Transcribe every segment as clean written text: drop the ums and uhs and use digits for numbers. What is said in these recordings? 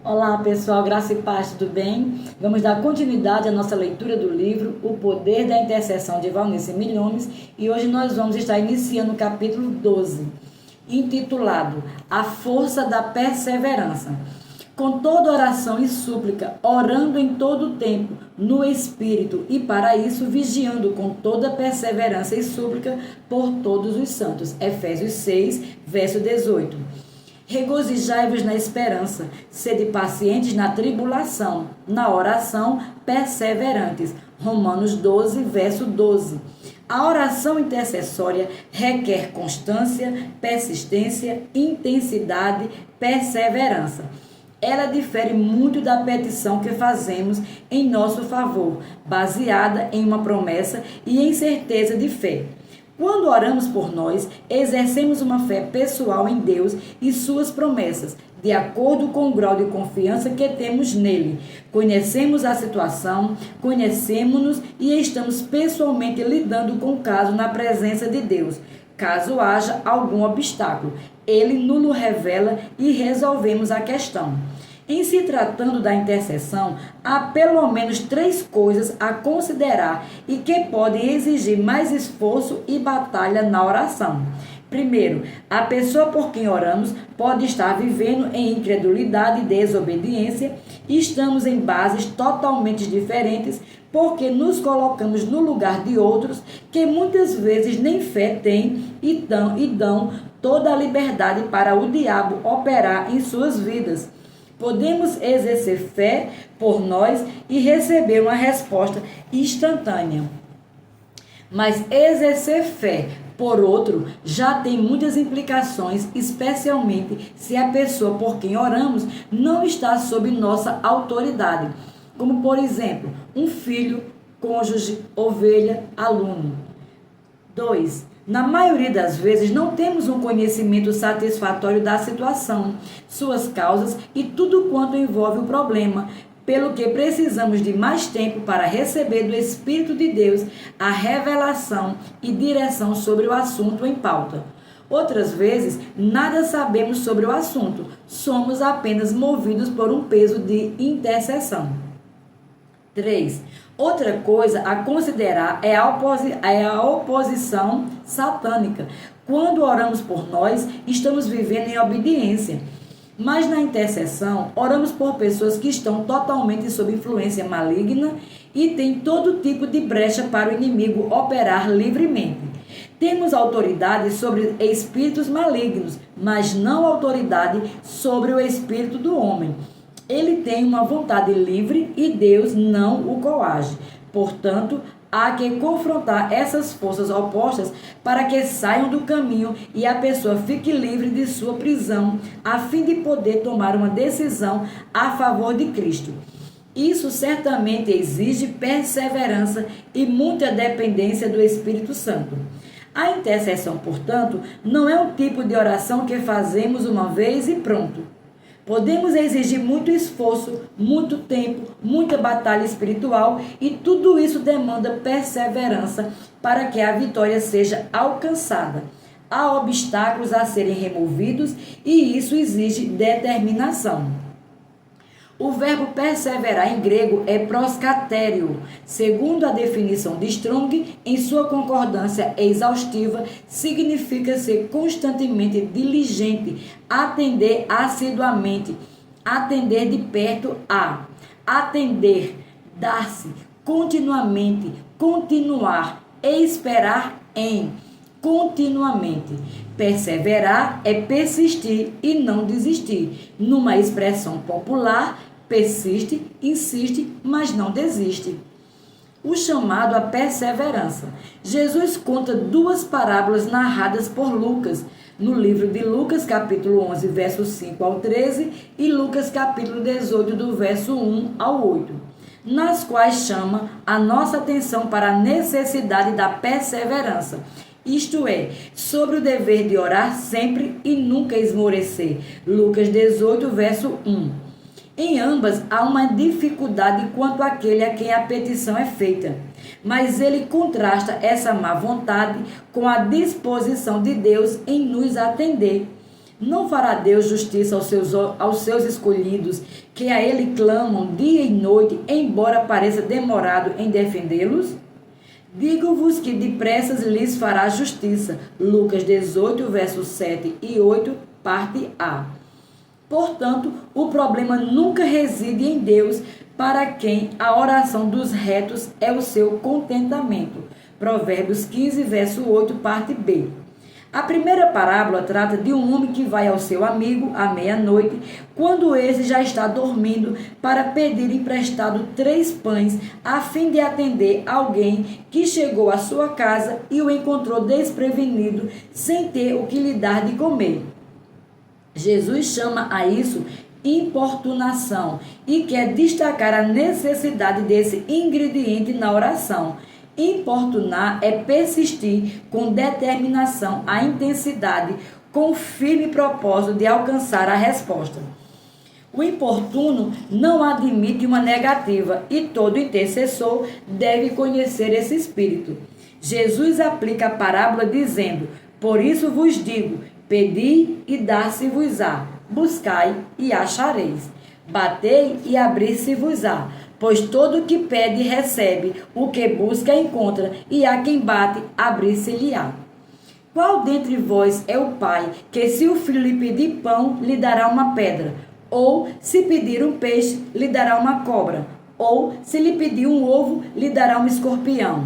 Olá pessoal, graça e paz, tudo bem? Vamos dar continuidade à nossa leitura do livro O Poder da Intercessão de Valnice Milhomes e hoje nós vamos estar iniciando o capítulo 12, intitulado A Força da Perseverança. Com toda oração e súplica, orando em todo o tempo, no Espírito, e para isso vigiando com toda perseverança e súplica por todos os santos. Efésios 6, verso 18. Regozijai-vos na esperança, sede pacientes na tribulação, na oração perseverantes. Romanos 12, verso 12. A oração intercessória requer constância, persistência, intensidade, perseverança. Ela difere muito da petição que fazemos em nosso favor, baseada em uma promessa e em certeza de fé. Quando oramos por nós, exercemos uma fé pessoal em Deus e suas promessas, de acordo com o grau de confiança que temos nele. Conhecemos a situação, conhecemos-nos e estamos pessoalmente lidando com o caso na presença de Deus. Caso haja algum obstáculo, ele nos revela e resolvemos a questão. Em se tratando da intercessão, há pelo menos 3 coisas a considerar e que podem exigir mais esforço e batalha na oração. Primeiro, a pessoa por quem oramos pode estar vivendo em incredulidade e desobediência e estamos em bases totalmente diferentes porque nos colocamos no lugar de outros que muitas vezes nem fé têm e dão toda a liberdade para o diabo operar em suas vidas. Podemos exercer fé por nós e receber uma resposta instantânea. Mas exercer fé por outro já tem muitas implicações, especialmente se a pessoa por quem oramos não está sob nossa autoridade, como por exemplo, um filho, cônjuge, ovelha, aluno. 2. Na maioria das vezes, não temos um conhecimento satisfatório da situação, suas causas e tudo quanto envolve o problema, pelo que precisamos de mais tempo para receber do Espírito de Deus a revelação e direção sobre o assunto em pauta. Outras vezes, nada sabemos sobre o assunto, somos apenas movidos por um peso de intercessão. 3. Outra coisa a considerar é a oposição satânica. Quando oramos por nós, estamos vivendo em obediência. Mas na intercessão, oramos por pessoas que estão totalmente sob influência maligna e têm todo tipo de brecha para o inimigo operar livremente. Temos autoridade sobre espíritos malignos, mas não autoridade sobre o espírito do homem. Ele tem uma vontade livre e Deus não o coage. Portanto, há que confrontar essas forças opostas para que saiam do caminho e a pessoa fique livre de sua prisão, a fim de poder tomar uma decisão a favor de Cristo. Isso certamente exige perseverança e muita dependência do Espírito Santo. A intercessão, portanto, não é um tipo de oração que fazemos uma vez e pronto. Podemos exigir muito esforço, muito tempo, muita batalha espiritual e tudo isso demanda perseverança para que a vitória seja alcançada. Há obstáculos a serem removidos e isso exige determinação. O verbo perseverar em grego é proskaterio. Segundo a definição de Strong, em sua concordância exaustiva, significa ser constantemente diligente, atender assiduamente, atender de perto a, atender, dar-se, continuamente, continuar, esperar em, continuamente. Perseverar é persistir e não desistir. Numa expressão popular, persiste, insiste, mas não desiste. O chamado à perseverança. Jesus conta 2 parábolas narradas por Lucas, no livro de Lucas, capítulo 11, verso 5 ao 13, e Lucas, capítulo 18, do verso 1 ao 8, nas quais chama a nossa atenção para a necessidade da perseverança. Isto é, sobre o dever de orar sempre e nunca esmorecer. Lucas 18, verso 1. Em ambas há uma dificuldade quanto àquele a quem a petição é feita, mas ele contrasta essa má vontade com a disposição de Deus em nos atender. Não fará Deus justiça aos seus escolhidos, que a Ele clamam dia e noite, embora pareça demorado em defendê-los? Digo-vos que depressa lhes fará justiça. Lucas 18, versos 7 e 8, parte A. Portanto, o problema nunca reside em Deus, para quem a oração dos retos é o seu contentamento. Provérbios 15, verso 8, parte B. A primeira parábola trata de um homem que vai ao seu amigo à meia-noite, quando esse já está dormindo, para pedir emprestado 3 pães, a fim de atender alguém que chegou à sua casa e o encontrou desprevenido, sem ter o que lhe dar de comer. Jesus chama a isso importunação e quer destacar a necessidade desse ingrediente na oração. Importunar é persistir com determinação, a intensidade, com firme propósito de alcançar a resposta. O importuno não admite uma negativa e todo intercessor deve conhecer esse espírito. Jesus aplica a parábola dizendo: por isso vos digo, pedi e dar-se-vos-á, buscai e achareis, batei e abrir-se-vos-á. Pois todo o que pede recebe, o que busca encontra, e a quem bate abrir-se-lhe-á. Qual dentre vós é o pai, que se o filho lhe pedir pão, lhe dará uma pedra? Ou se pedir um peixe, lhe dará uma cobra? Ou se lhe pedir um ovo, lhe dará um escorpião?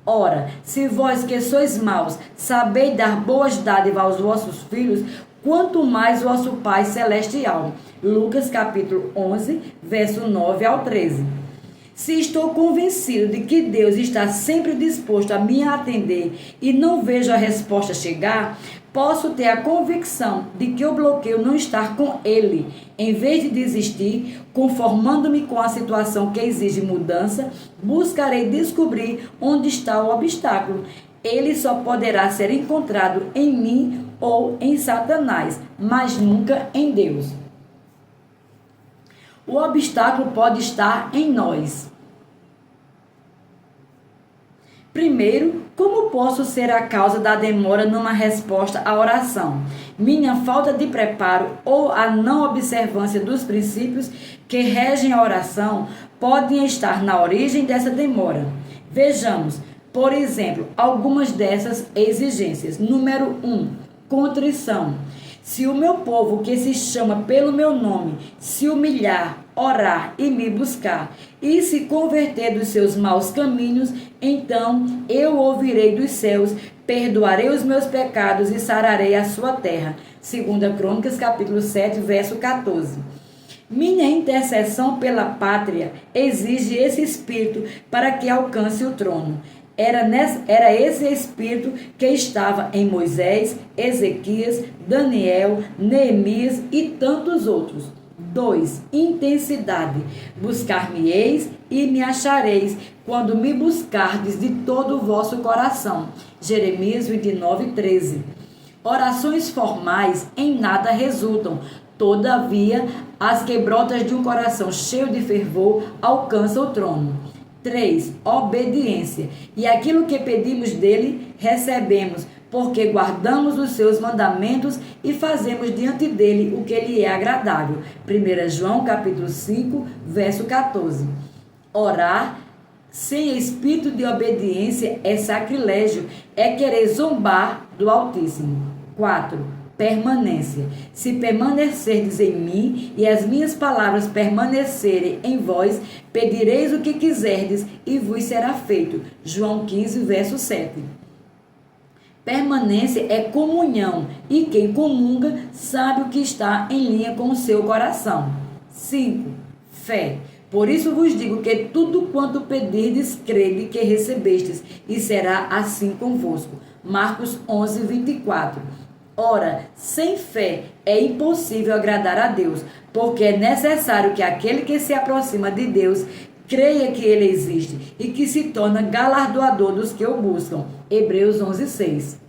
Ora, se vós que sois maus, sabeis dar boas dádivas aos vossos filhos, quanto mais vosso Pai Celestial. Lucas capítulo 11, verso 9 ao 13. Se estou convencido de que Deus está sempre disposto a me atender e não vejo a resposta chegar, posso ter a convicção de que o bloqueio não está com Ele. Em vez de desistir, conformando-me com a situação que exige mudança, buscarei descobrir onde está o obstáculo. Ele só poderá ser encontrado em mim ou em Satanás, mas nunca em Deus. O obstáculo pode estar em nós. Primeiro, como posso ser a causa da demora numa resposta à oração? Minha falta de preparo ou a não observância dos princípios que regem a oração podem estar na origem dessa demora. Vejamos, por exemplo, algumas dessas exigências. Número 1, contrição. Se o meu povo, que se chama pelo meu nome, se humilhar, orar e me buscar, e se converter dos seus maus caminhos, então eu ouvirei dos céus, perdoarei os meus pecados e sararei a sua terra. 2 Crônicas, capítulo 7, verso 14. Minha intercessão pela pátria exige esse espírito para que alcance o trono. Era esse espírito que estava em Moisés, Ezequias, Daniel, Neemias e tantos outros. 2. Intensidade. Buscar-me-eis e me achareis, quando me buscardes de todo o vosso coração. Jeremias 29, 13. Orações formais em nada resultam. Todavia, as que brotas de um coração cheio de fervor alcançam o trono. 3. Obediência. E aquilo que pedimos dele, recebemos, porque guardamos os seus mandamentos e fazemos diante dele o que lhe é agradável. 1 João capítulo 5, verso 14. Orar sem espírito de obediência é sacrilégio, é querer zombar do Altíssimo. 4. Permanência. Se permanecerdes em mim e as minhas palavras permanecerem em vós, pedireis o que quiserdes e vos será feito. João 15, verso 7. Permanência é comunhão e quem comunga sabe o que está em linha com o seu coração. 5. Fé. Por isso vos digo que tudo quanto pedirdes, crede que recebestes, e será assim convosco. Marcos 11, 24. Ora, sem fé é impossível agradar a Deus, porque é necessário que aquele que se aproxima de Deus creia que ele existe e que se torna galardoador dos que o buscam. Hebreus 11, 6.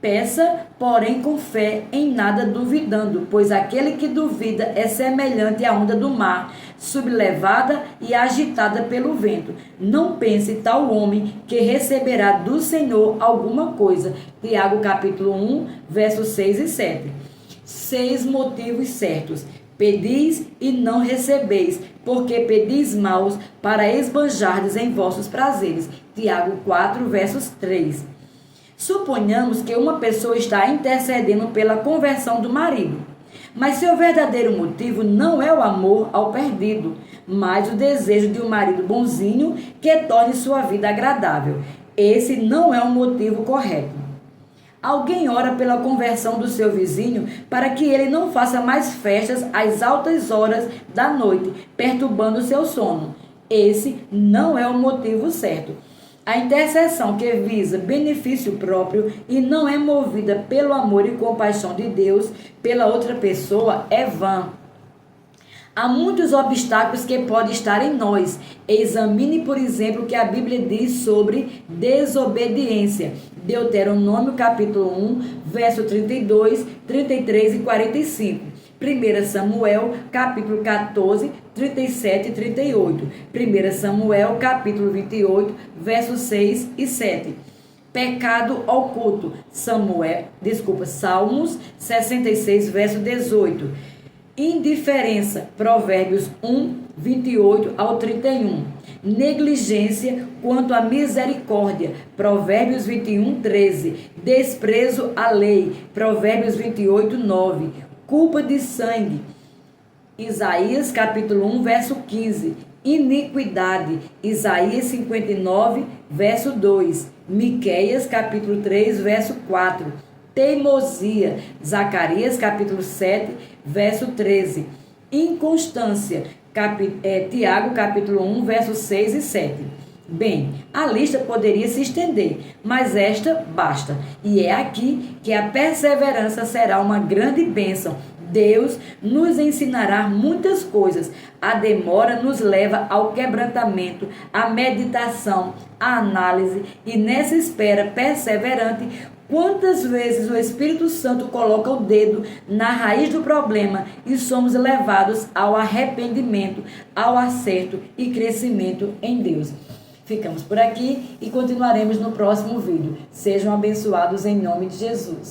Peça, porém, com fé, em nada duvidando, pois aquele que duvida é semelhante à onda do mar, sublevada e agitada pelo vento. Não pense tal homem que receberá do Senhor alguma coisa. Tiago capítulo 1, versos 6 e 7. 6 motivos certos. Pedis e não recebeis, porque pedis maus para esbanjardes em vossos prazeres. Tiago 4, versos 3. Suponhamos que uma pessoa está intercedendo pela conversão do marido, mas seu verdadeiro motivo não é o amor ao perdido, mas o desejo de um marido bonzinho que torne sua vida agradável. Esse não é o motivo correto. Alguém ora pela conversão do seu vizinho para que ele não faça mais festas às altas horas da noite, perturbando seu sono. Esse não é o motivo certo. A intercessão que visa benefício próprio e não é movida pelo amor e compaixão de Deus pela outra pessoa é vã. Há muitos obstáculos que podem estar em nós. Examine, por exemplo, o que a Bíblia diz sobre desobediência. Deuteronômio capítulo 1, verso 32, 33 e 45. 1 Samuel capítulo 14, 37 e 38. 1 Samuel capítulo 28, versos 6 e 7. Pecado oculto. Salmos 66, verso 18. Indiferença, Provérbios 1, 28 ao 31. Negligência quanto à misericórdia, Provérbios 21, 13. Desprezo à lei, Provérbios 28, 9. Culpa de sangue, Isaías capítulo 1, verso 15. Iniquidade, Isaías 59, verso 2. Miqueias capítulo 3, verso 4. Teimosia, Zacarias capítulo 7, verso 13. Inconstância, Tiago capítulo 1, versos 6 e 7. Bem, a lista poderia se estender, mas esta basta. E é aqui que a perseverança será uma grande bênção. Deus nos ensinará muitas coisas. A demora nos leva ao quebrantamento, à meditação, à análise, e nessa espera perseverante, quantas vezes o Espírito Santo coloca o dedo na raiz do problema e somos levados ao arrependimento, ao acerto e crescimento em Deus. Ficamos por aqui e continuaremos no próximo vídeo. Sejam abençoados em nome de Jesus.